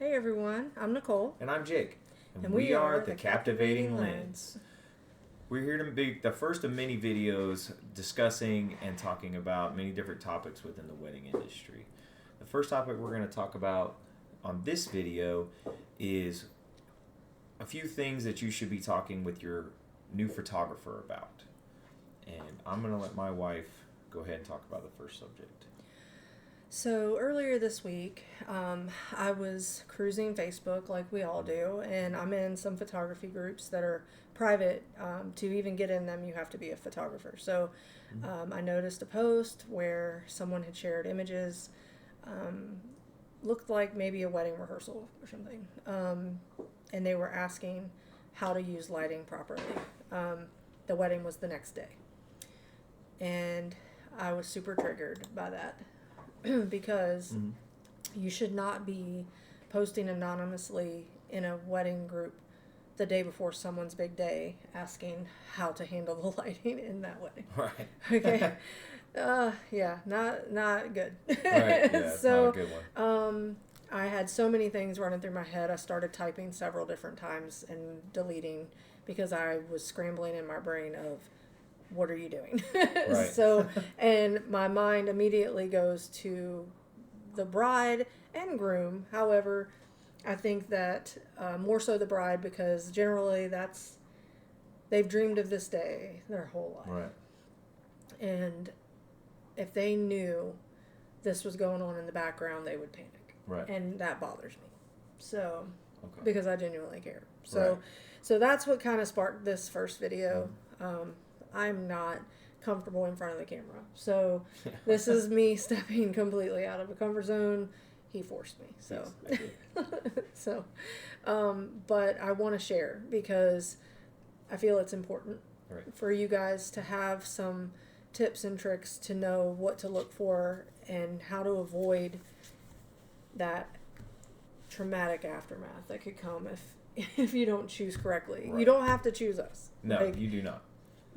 Hey everyone, I'm Nicole. And I'm Jake. And we are the the Captivating Captivating Lens. We're here to make the first of many videos discussing and talking about many different topics within the wedding industry. The first topic we're going to talk about on this video is a few things that you should be talking with your new photographer about. And I'm going to let my wife go ahead and talk about the first subject. So earlier this week, I was cruising Facebook like we all do, and I'm in some photography groups that are private. To even get in them, you have to be a photographer. So I noticed a post where someone had shared images, looked like maybe a wedding rehearsal or something, and they were asking how to use lighting properly. The wedding was the next day, and I was super triggered by that. Because you should not be posting anonymously in a wedding group the day before someone's big day asking how to handle the lighting in that wedding. Right. Okay. Yeah, not good. Right. Yeah, it's So, not a good one. I had so many things running through my head. I started typing several different times and deleting because I was scrambling in my brain of, what are you doing? Right. So, and my mind immediately goes to the bride and groom. However, I think that more so the bride, because generally they've dreamed of this day their whole life. Right. And if they knew this was going on in the background, they would panic. Right. And that bothers me. So, Okay. because I genuinely care. So, Right. so that's what kind of sparked this first video. I'm not comfortable in front of the camera. So this is me stepping completely out of a comfort zone. He forced me. So, Yes, I did. so, but I want to share because I feel it's important Right. for you guys to have some tips and tricks to know what to look for and how to avoid that traumatic aftermath that could come if you don't choose correctly. Right. You don't have to choose us. No, Like, you do not.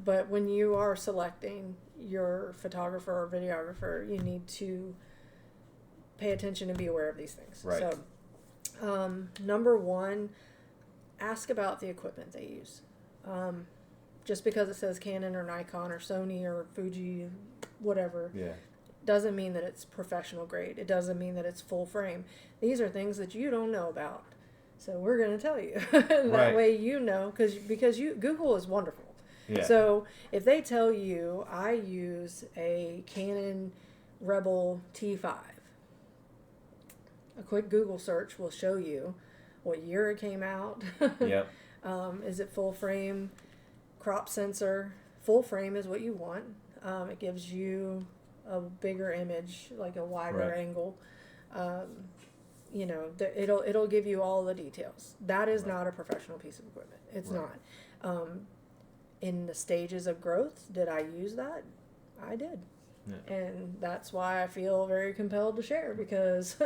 but when you are selecting your photographer or videographer, you need to pay attention and be aware of these things. Right. So, number one, ask about the equipment they use. Just because it says Canon or Nikon or Sony or Fuji, whatever, Yeah. doesn't mean that it's professional grade. It doesn't mean that it's full frame. These are things that you don't know about. So we're going to tell you. That Right. way you know, because Google is wonderful. Yeah. So if they tell you I use a Canon Rebel T5, a quick Google search will show you what year it came out. Yep. Is it full frame? Crop sensor. Full frame is what you want. It gives you a bigger image, like a wider Right. angle. It'll give you all the details. That is Right. not a professional piece of equipment. It's Right. not. In the stages of growth, did I use that? I did. Yeah. And that's why I feel very compelled to share, because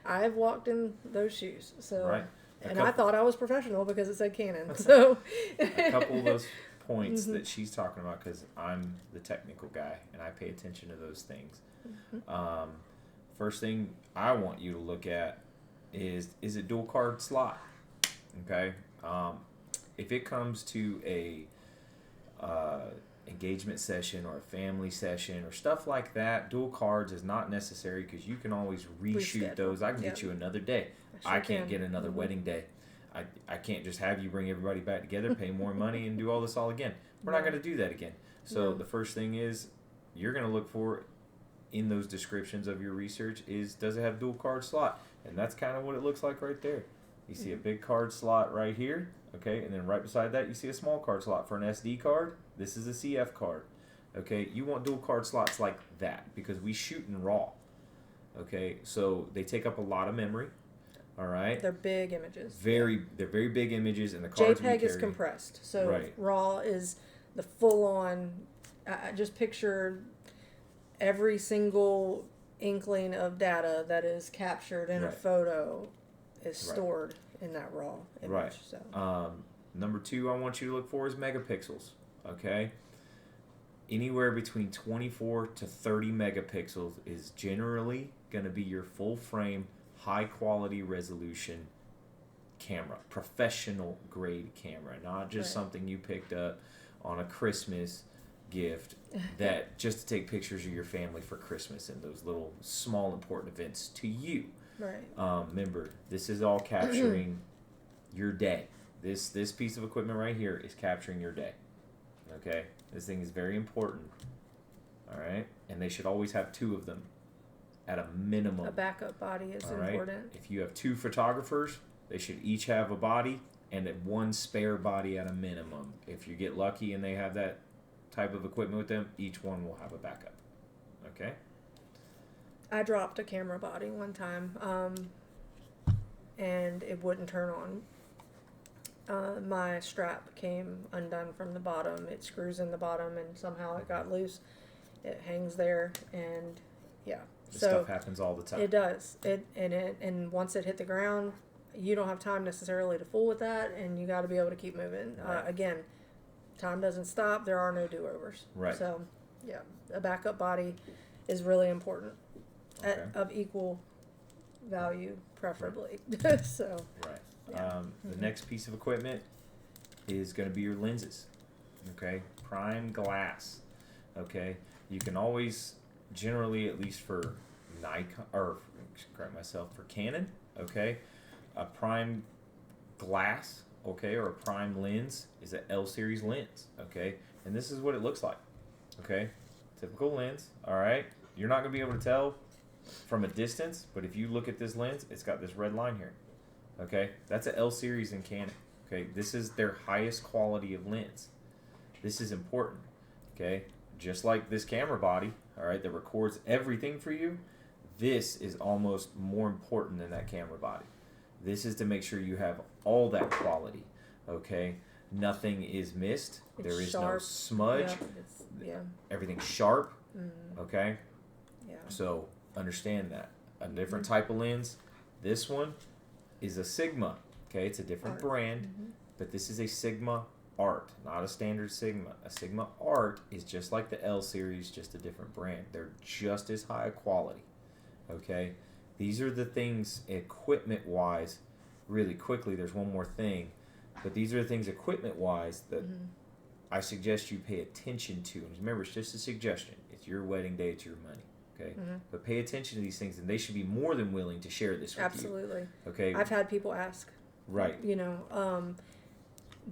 I've walked in those shoes. So, Right. and I thought I was professional because it said Canon. So A couple of those points that she's talking about, because I'm the technical guy and I pay attention to those things. First thing I want you to look at is it dual card slot? Okay. If it comes to a engagement session or a family session or stuff like that, dual cards is not necessary, because you can always reshoot Reschedule. those. I can Yep. get you another day. sure I can't can. get another wedding day. I can't just have you bring everybody back together, pay more money, and do all this all again. We're not No. going to do that again. So No. the first thing is you're going to look for in those descriptions of your research is, does it have dual card slot? And that's kind of what it looks like right there. You see a big card slot right here, okay, and then right beside that you see a small card slot for an SD card. This is a CF card, okay. You want dual card slots like that because we shoot in RAW, okay. So they take up a lot of memory. All right. They're big images. They're very big images, and the cards we JPEG carry, is compressed. So Right. RAW is the full-on. I just picture every single inkling of data that is captured in a Right. photo is Right. stored in that RAW image. Right. So Number two I want you to look for is megapixels, okay? Anywhere between 24 to 30 megapixels is generally going to be your full frame high quality resolution camera, professional grade camera, not just something you picked up on a Christmas gift that just to take pictures of your family for Christmas and those little small important events to you. Right. Remember, this is all capturing your day. This piece of equipment right here is capturing your day. Okay? This thing is very important. All right? And they should always have 2 of them at a minimum. A backup body is all right? important. If you have 2 photographers, they should each have a body and 1 spare body at a minimum. If you get lucky and they have that type of equipment with them, each one will have a backup. Okay? I dropped a camera body one time, and it wouldn't turn on. My strap came undone from the bottom. It screws in the bottom, and somehow it got loose. It hangs there, and yeah. This so stuff happens all the time. It does. And once it hit the ground, you don't have time necessarily to fool with that, and you got to be able to keep moving. Right. Again, time doesn't stop. There are no do-overs. Right. So, yeah, a backup body is really important. Okay. Of equal value, preferably. So. Right. Yeah. The next piece of equipment is going to be your lenses. Okay. Prime glass. Okay. You can always, generally, at least for Nikon, or correct myself, for Canon. Okay. A prime glass. Okay, or a prime lens is an L series lens. Okay, and this is what it looks like. Okay, typical lens. All right, you're not gonna be able to tell from a distance, but if you look at this lens, it's got this red line here. Okay, that's an L series in Canon. Okay, this is their highest quality of lens. This is important. Okay, just like this camera body, all right, that records everything for you, this is almost more important than that camera body. This is to make sure you have all that quality. Okay, nothing is missed. There is no smudge. Yeah. Everything's sharp. Okay. Yeah. So understand that. A different type of lens. This one is a Sigma. Okay, it's a different brand, but this is a Sigma Art, not a standard Sigma. A Sigma Art is just like the L series, just a different brand. They're just as high quality. Okay, these are the things equipment wise. Really quickly, there's one more thing, but these are the things equipment wise that I suggest you pay attention to. And remember, it's just a suggestion. It's your wedding day, it's your money. Okay, but pay attention to these things, and they should be more than willing to share this with you. Absolutely. Okay, I've had people ask. Right. You know,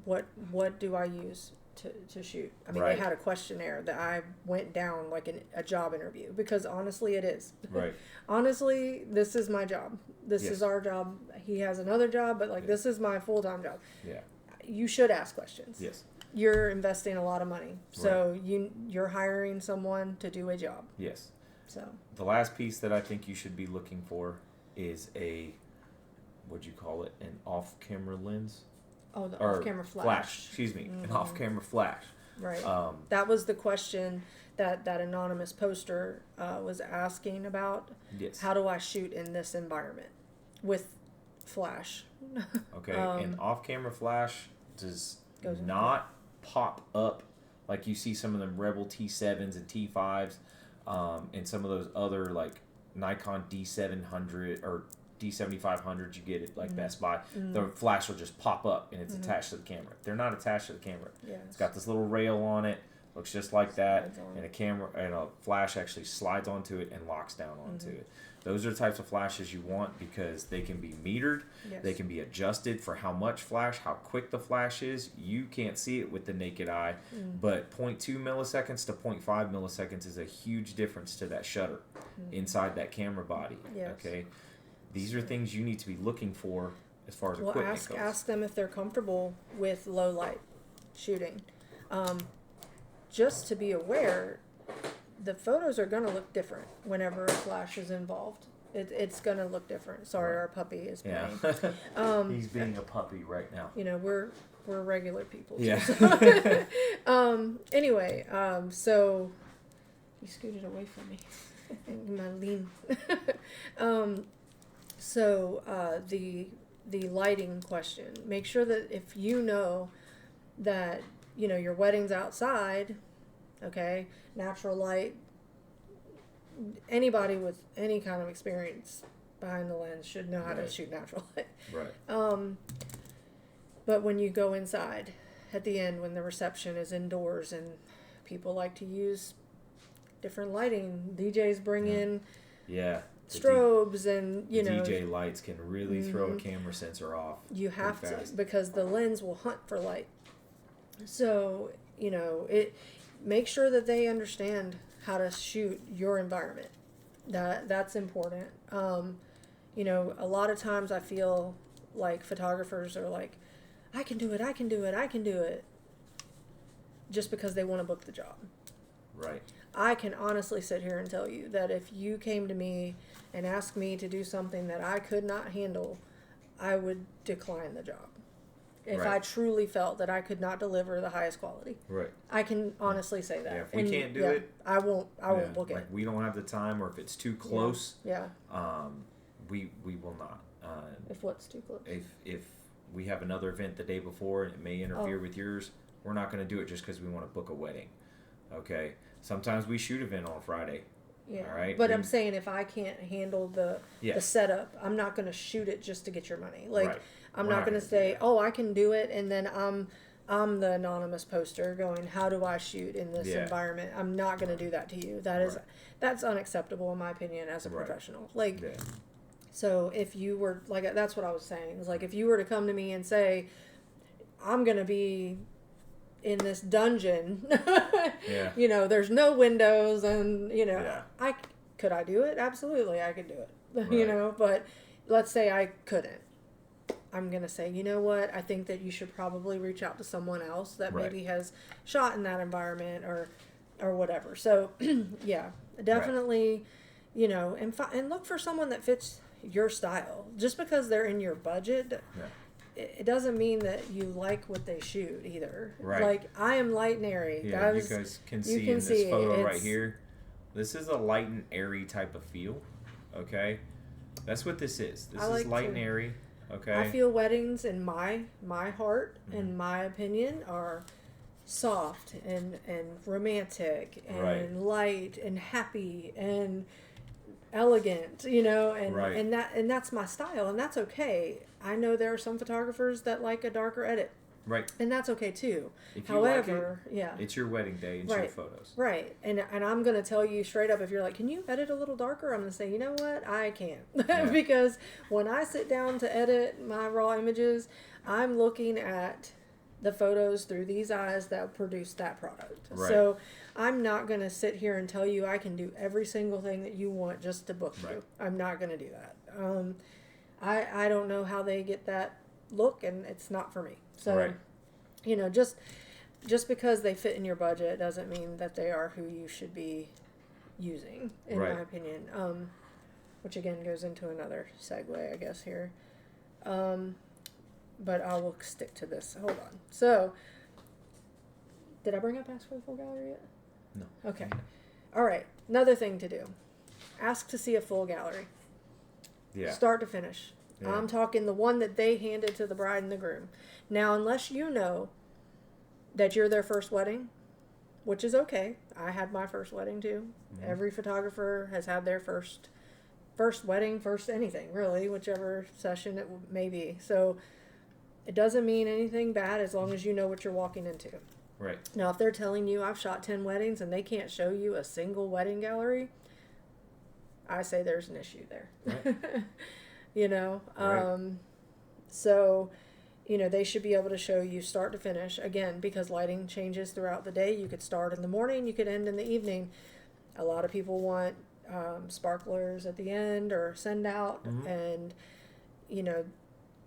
what do I use to shoot? I mean, Right. they had a questionnaire that I went down like a job interview, because honestly, it is. Right. Honestly, this is my job. This Yes. is our job. He has another job, but like this is my full-time job. Yeah. You should ask questions. Yes. You're investing a lot of money, so you're hiring someone to do a job. Yes. So The last piece that I think you should be looking for is what'd you call it? An off-camera lens? oh, the Or off-camera flash. Excuse me. An off-camera flash. Right. Um, That was the question that anonymous poster was asking about. yes. How do I shoot in this environment with flash? Okay. An off-camera flash does Goes in not pop up like you see some of them Rebel T7s and T5s, and some of those other like Nikon D700 or D7500s you get at like Best Buy. The flash will just pop up and it's attached to the camera. They're not attached to the camera. Yes. It's got this little rail on it, looks just like that, Slides on. and a camera and a flash actually slides onto it and locks down onto it. Those are the types of flashes you want because they can be metered, Yes. they can be adjusted for how much flash, how quick the flash is. You can't see it with the naked eye, but 0.2 milliseconds to 0.5 milliseconds is a huge difference to that shutter inside that camera body. Yes. Okay, these are things you need to be looking for as far as Well, equipment goes. ask them if they're comfortable with low light shooting. Just to be aware, the photos are going to look different whenever a flash is involved. It's going to look different. Sorry, our puppy is playing. Yeah. He's being a puppy right now. You know, we're regular people too. Yeah. So. Anyway, so you scooted away from me. My lean. The lighting question. Make sure that if you know that your wedding's outside, okay, natural light. Anybody with any kind of experience behind the lens should know how to Right. shoot natural light. Right. But when you go inside, at the end, when the reception is indoors and people like to use different lighting, DJs bring in Yeah. The strobes and, you know. DJ lights can really throw a camera sensor off. You have pretty to, fast. because the lens will hunt for light. So, you know, make sure that they understand how to shoot your environment. That's important. You know, a lot of times I feel like photographers are like, I can do it, I can do it, I can do it, just because they want to book the job. Right. I can honestly sit here and tell you that if you came to me and asked me to do something that I could not handle, I would decline the job. If Right. I truly felt that I could not deliver the highest quality. Right. I can honestly say that. Yeah, if we can't do it, I won't book it. Like we don't have the time, or if it's too close, Yeah. we will not. If what's too close. If we have another event the day before and it may interfere with yours, we're not going to do it just because we want to book a wedding. Okay. Sometimes we shoot event on Friday. Yeah. All right. But I'm saying if I can't handle the setup, I'm not going to shoot it just to get your money. Like Right. I'm We're not not going gonna to do say, that. "Oh, I can do it," and then I'm the anonymous poster going, "How do I shoot in this environment?" I'm not going to do that to you. That's unacceptable in my opinion as a professional. Like so if you were like, that's what I was saying. It's like if you were to come to me and say, "I'm going to be in this dungeon," you know, there's no windows, and you know, could I do it? Absolutely, I could do it. You know, but let's say I couldn't. I'm going to say, you know what? I think that you should probably reach out to someone else that maybe has shot in that environment or whatever. So, yeah, definitely, you know, and look for someone that fits your style. Just because they're in your budget, it doesn't mean that you like what they shoot either. Right. Like, I am light and airy. Yeah, you guys can see in this photo right here. This is a light and airy type of feel. Okay? That's what this is. This is light and airy. Okay. I feel weddings in my heart, in my opinion, are soft and romantic and light and happy and elegant, you know, and that's my style, and that's okay. I know there are some photographers that like a darker edit. Right. And that's okay too. If you However, like it, it's your wedding day and your photos. Right. And I'm going to tell you straight up, if you're like, can you edit a little darker? I'm going to say, you know what? I can't. Because when I sit down to edit my raw images, I'm looking at the photos through these eyes that produced that product. Right. So I'm not going to sit here and tell you I can do every single thing that you want just to book you. I'm not going to do that. I don't know how they get that look, and it's not for me. So, you know, just because they fit in your budget doesn't mean that they are who you should be using, in my opinion. Which again goes into another segue, I guess, here. But I will stick to this. Hold on. So, did I bring up Ask for the Full Gallery yet? No. Okay. All right. Another thing to do. Ask to see a full gallery. Yeah. Start to finish. Yeah. I'm talking the one that they handed to the bride and the groom. Now, unless you know that you're their first wedding, which is okay. I had my first wedding too. Mm-hmm. Every photographer has had their first wedding, first anything, really, whichever session it may be. So it doesn't mean anything bad as long as you know what you're walking into. Right. Now, if they're telling you I've shot 10 weddings and they can't show you a single wedding gallery, I say there's an issue there. Right. You know, so, you know, they should be able to show you start to finish. Again, because lighting changes throughout the day. You could start in the morning, you could end in the evening. A lot of people want sparklers at the end or send out, and, you know,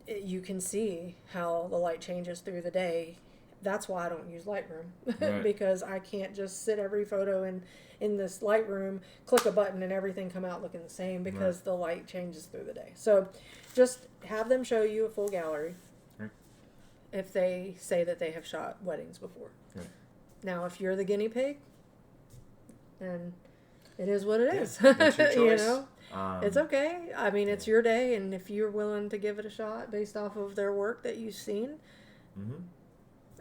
you can see how the light changes through the day. That's why I don't use Lightroom, because I can't just sit every photo in this Lightroom, click a button, and everything come out looking the same, because the light changes through the day. So just have them show you a full gallery if they say that they have shot weddings before. Now, if you're the guinea pig, then it is what it is. That's your choice. You know, it's okay. I mean, it's your day, and if you're willing to give it a shot based off of their work that you've seen,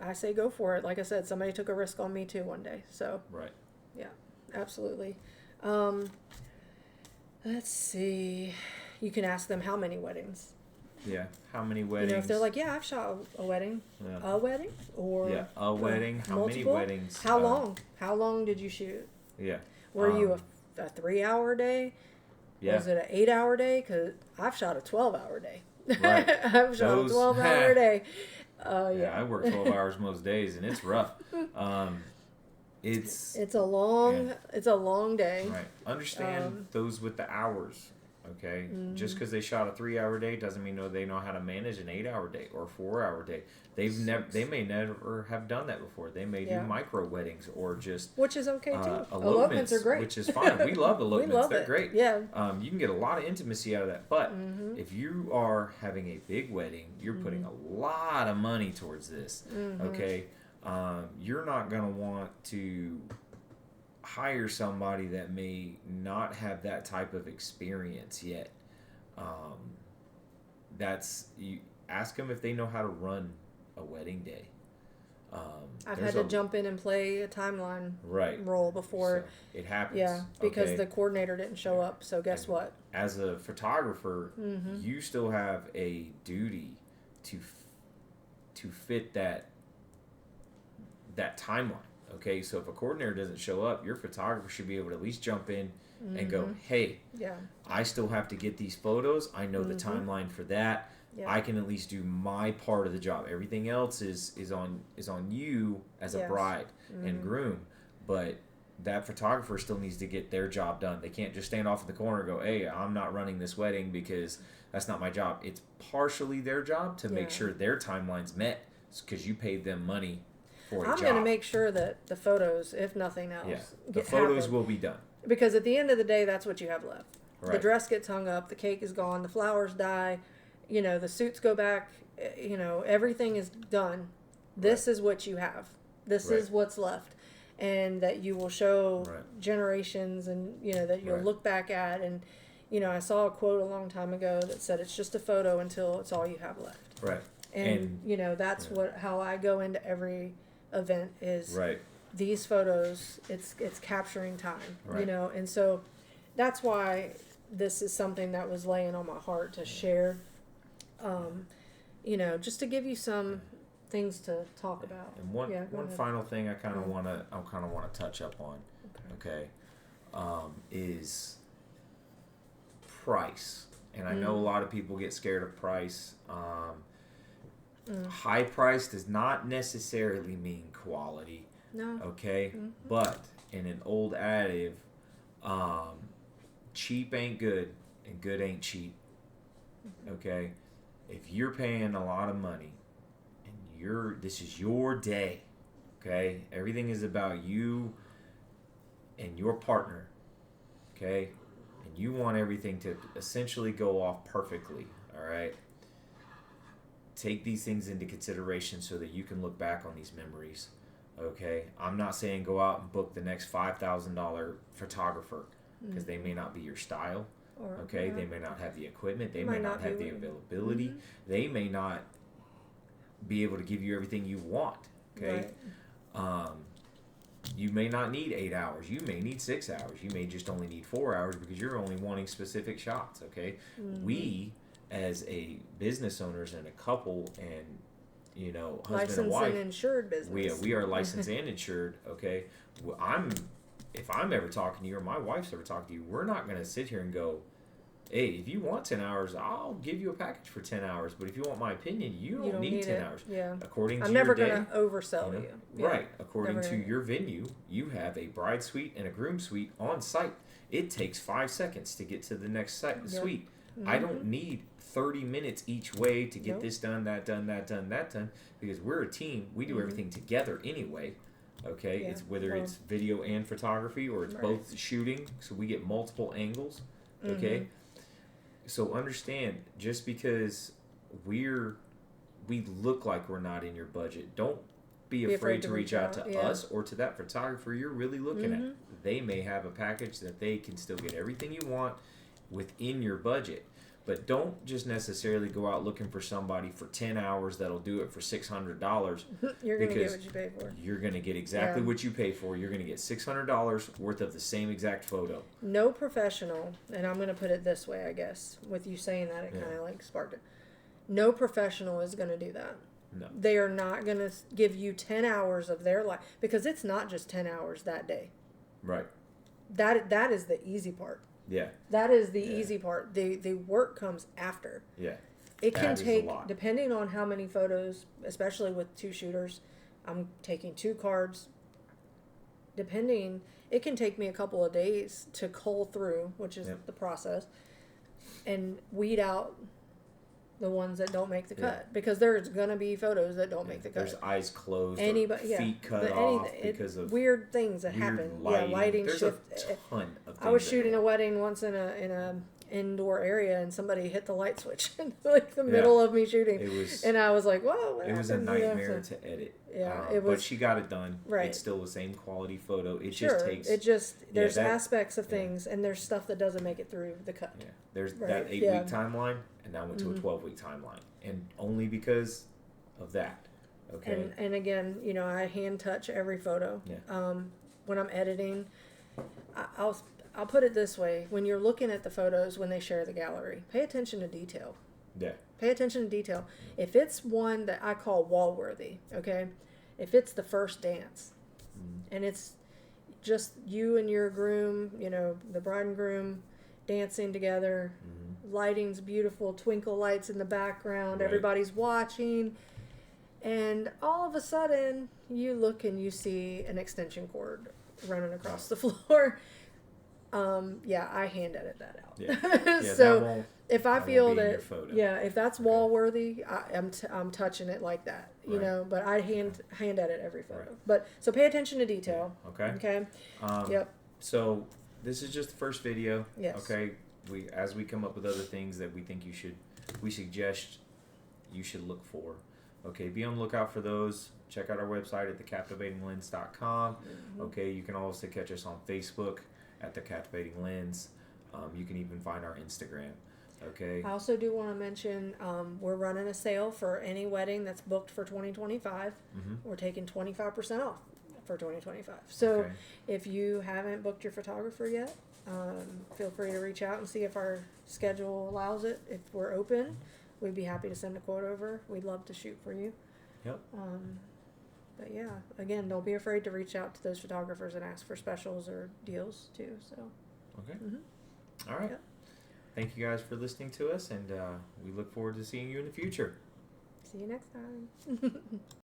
I say go for it. Like I said, somebody took a risk on me too one day. So yeah, absolutely. Let's see. you can ask them how many weddings. Yeah. How many weddings? If they're like, yeah, I've shot a wedding. Yeah. A wedding? Or yeah, a wedding. How multiple? many weddings? How long? How long did you shoot? Yeah. Were you a 3-hour day? Yeah. Was it an 8-hour day? Because I've shot a 12-hour day. Right. I've shot a 12-hour day. Yeah, I work 12 hours most days, and it's rough. It's a long day. Right. Understand those with the hours. Okay. Just because they shot a 3-hour day doesn't mean they know how to manage an 8-hour day or a 4-hour day. They may never have done that before. They may do micro weddings or just which is okay too. Elopements are great, which is fine. We love elopements. They're great. Yeah. You can get a lot of intimacy out of that. But if you are having a big wedding, you're putting a lot of money towards this. Okay. You're not gonna want to hire somebody that may not have that type of experience yet. You ask them if they know how to run a wedding day. I've had to jump in and play a timeline role before. So it happens. Yeah, because the coordinator didn't show up. So guess what? As a photographer, you still have a duty to fit that timeline. Okay, so if a coordinator doesn't show up, your photographer should be able to at least jump in and go, hey, I still have to get these photos. I know the timeline for that. Yeah. I can at least do my part of the job. Everything else is on you as a bride and groom. But that photographer still needs to get their job done. They can't just stand off in the corner and go, hey, I'm not running this wedding because that's not my job. It's partially their job to make sure their timeline's met because you paid them money. I'm going to make sure that the photos, if nothing else, the photos will be done. Because at the end of the day, that's what you have left. Right. The dress gets hung up, the cake is gone, the flowers die, the suits go back, everything is done. This is what you have. This is what's left. And that you will show generations and, that you'll look back at. And, I saw a quote a long time ago that said, it's just a photo until it's all you have left. Right. And that's how I go into every event is these photos, it's capturing time, and so that's why this is something that was laying on my heart to share, just to give you some things to talk about. And one final thing I kind of want to touch up on, okay, is price. And I know a lot of people get scared of price. High price does not necessarily mean quality. No. Okay? But in an old adage, cheap ain't good and good ain't cheap. Okay? If you're paying a lot of money and this is your day, okay? Everything is about you and your partner. Okay? And you want everything to essentially go off perfectly, all right? Take these things into consideration so that you can look back on these memories, okay? I'm not saying go out and book the next $5,000 photographer because they may not be your style, okay? They may not have the equipment. They may not have the availability. They may not be able to give you everything you want, okay? You may not need 8 hours. You may need 6 hours. You may just only need 4 hours because you're only wanting specific shots, okay? We, as a business owners and a couple and, husband licensed and wife. And insured business. We are licensed and insured, okay? If I'm ever talking to you or my wife's ever talking to you, we're not going to sit here and go, hey, if you want 10 hours, I'll give you a package for 10 hours. But if you want my opinion, you don't need 10 hours. Yeah. According to I'm your never day, going to oversell you. Yeah. Right. According to your venue, you have a bride suite and a groom suite on site. It takes 5 seconds to get to the next suite. I don't need 30 minutes each way to get this done, that done, that done, that done, because we're a team. We do everything together anyway. Okay, it's whether it's video and photography or it's both shooting, so we get multiple angles. Okay, so understand, just because we look like we're not in your budget, don't be afraid to reach out to us or to that photographer you're really looking at. They may have a package that they can still get everything you want within your budget. But don't just necessarily go out looking for somebody for 10 hours that'll do it for $600. You're going to get what you pay for. You're going to get exactly what you pay for. You're going to get $600 worth of the same exact photo. No professional, and I'm going to put it this way, I guess. With you saying that, it kind of like sparked it. No professional is going to do that. No. They are not going to give you 10 hours of their life, because it's not just 10 hours that day. Right. That is the easy part. Yeah. That is the easy part. The work comes after. Yeah. It can take, depending on how many photos, especially with 2 shooters, I'm taking 2 cards. Depending, it can take me a couple of days to cull through, which is the process, and weed out the ones that don't make the cut, because there's gonna be photos that don't make the cut. There's eyes closed, feet cut off because of weird things that happen. Lighting There's shift. a ton of things. I was shooting a wedding once in a indoor area, and somebody hit the light switch in like the middle of me shooting. And I was like, "Whoa!" It was a nightmare to edit. Yeah, it was. But she got it done. Right. It's still the same quality photo. It just takes. There's aspects of things, and there's stuff that doesn't make it through the cut. Yeah. There's that 8-week timeline, and now went to a 12-week timeline, and only because of that. Okay. And again, I hand touch every photo. Yeah. When I'm editing, I'll put it this way: when you're looking at the photos, when they share the gallery, pay attention to detail. Yeah. Pay attention to detail. If it's one that I call wall worthy, okay, if it's the first dance, and it's just you and your groom, the bride and groom dancing together, lighting's beautiful, twinkle lights in the background, everybody's watching, and all of a sudden you look and you see an extension cord running across the floor. I hand edit that out. Yeah. So if I feel that, if that's wall worthy, I'm touching it like that, you know. But I hand edit every photo. Right. But so pay attention to detail. Okay. Yep. So this is just the first video. Yes. Okay. As we come up with other things that we think we suggest you should look for. Okay. Be on the lookout for those. Check out our website at thecaptivatinglens.com. Okay. You can also catch us on Facebook at The Captivating Lens. You can even find our Instagram. Okay. I also do want to mention we're running a sale for any wedding that's booked for 2025. We're taking 25% off for 2025. So if you haven't booked your photographer yet, feel free to reach out and see if our schedule allows it. If we're open, we'd be happy to send a quote over. We'd love to shoot for you. Yep. But yeah, again, don't be afraid to reach out to those photographers and ask for specials or deals too. So. Okay. All right. Yep. Thank you guys for listening to us, and we look forward to seeing you in the future. See you next time.